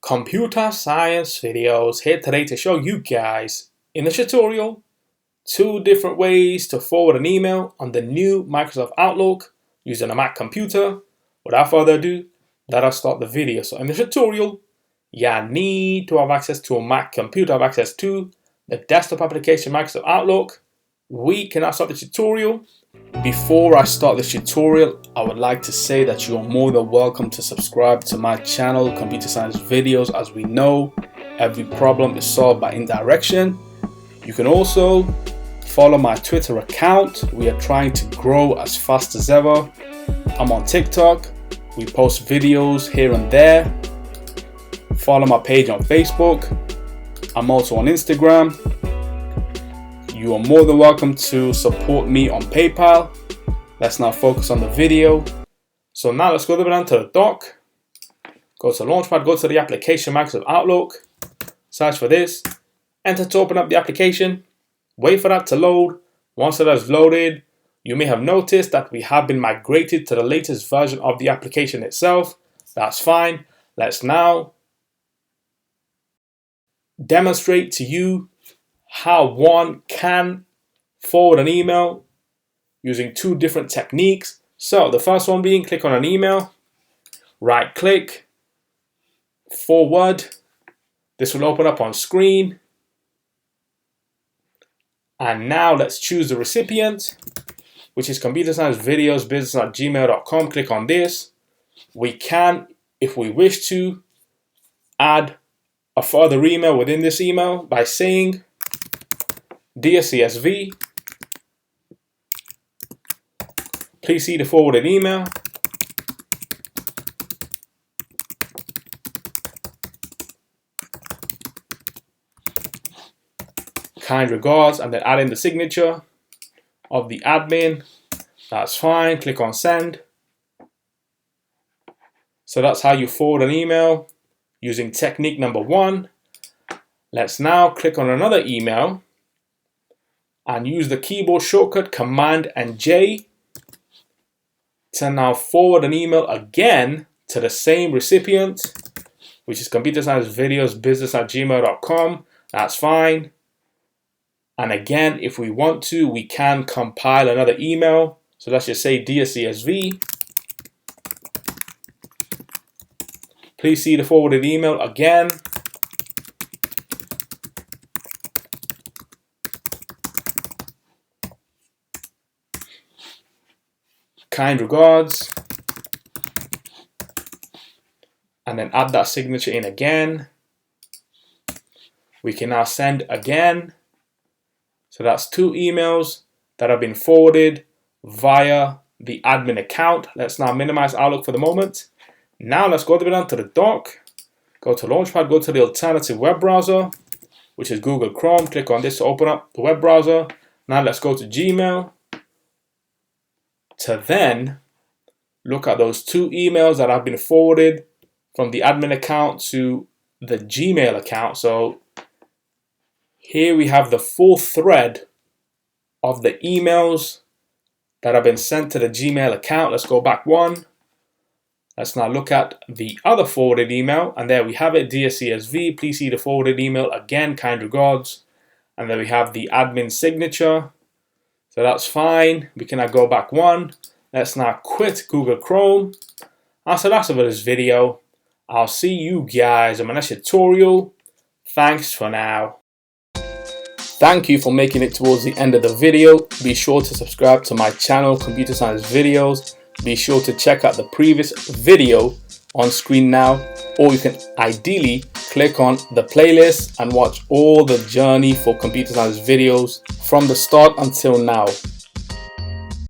Computer Science Videos here today to show you guys in the tutorial 2 different ways to forward an email on the new Microsoft Outlook using a Mac computer. Without further ado, let us start the video. So in the tutorial, you need to have access to a Mac computer, have access to the desktop application Microsoft Outlook. We can now start the tutorial. Before I start this tutorial, I would like to say that you are more than welcome to subscribe to my channel, Computer Science Videos. As we know, every problem is solved by indirection. You can also follow my Twitter account. We are trying to grow as fast as ever. I'm on TikTok. We post videos here and there. Follow my page on Facebook. I'm also on Instagram. You are more than welcome to support me on PayPal. Let's now focus on the video. So now let's go down to the dock. Go to Launchpad, go to the application Microsoft Outlook. Search for this. Enter to open up the application. Wait for that to load. Once it has loaded, you may have noticed that we have been migrated to the latest version of the application itself. That's fine. Let's now demonstrate to you how one can forward an email using 2 different techniques. So the first one being click on an email, right click, forward. This will open up on screen. And now let's choose the recipient, which is ComputerScienceVideos@gmail.com. Click on this. We can, if we wish to, add a further email within this email by saying, "Dear CSV, please see the forwarded email. Kind regards," and then add in the signature of the admin. That's fine. Click on send. So that's how you forward an email using technique number 1. Let's now click on another email and use the keyboard shortcut Command and J to now forward an email again to the same recipient, which is ComputerScienceVideos@gmail.com. That's fine. And again, if we want to, we can compile another email. So let's just say, "Dear CSV, please see the forwarded email again. Kind regards," and then add that signature in again. We can now send again. So that's 2 emails that have been forwarded via the admin account. Let's now minimize Outlook for the moment. Now let's go down to the dock. Go to Launchpad, go to the alternative web browser, which is Google Chrome. Click on this to open up the web browser. Now let's go to Gmail to then look at those 2 emails that have been forwarded from the admin account to the Gmail account. So here we have the full thread of the emails that have been sent to the Gmail account. Let's go back 1. Let's now look at the other forwarded email, and there we have it. "Dear CSV, please see the forwarded email again, kind regards." And then we have the admin signature. So that's fine. We can now go back 1. Let's now quit Google Chrome. And so that's it for this video. I'll see you guys in my next tutorial. Thanks for now. Thank you for making it towards the end of the video. Be sure to subscribe to my channel, Computer Science Videos. Be sure to check out the previous video on screen now, or you can ideally click on the playlist and watch all the journey for Computer Science Videos from the start until now.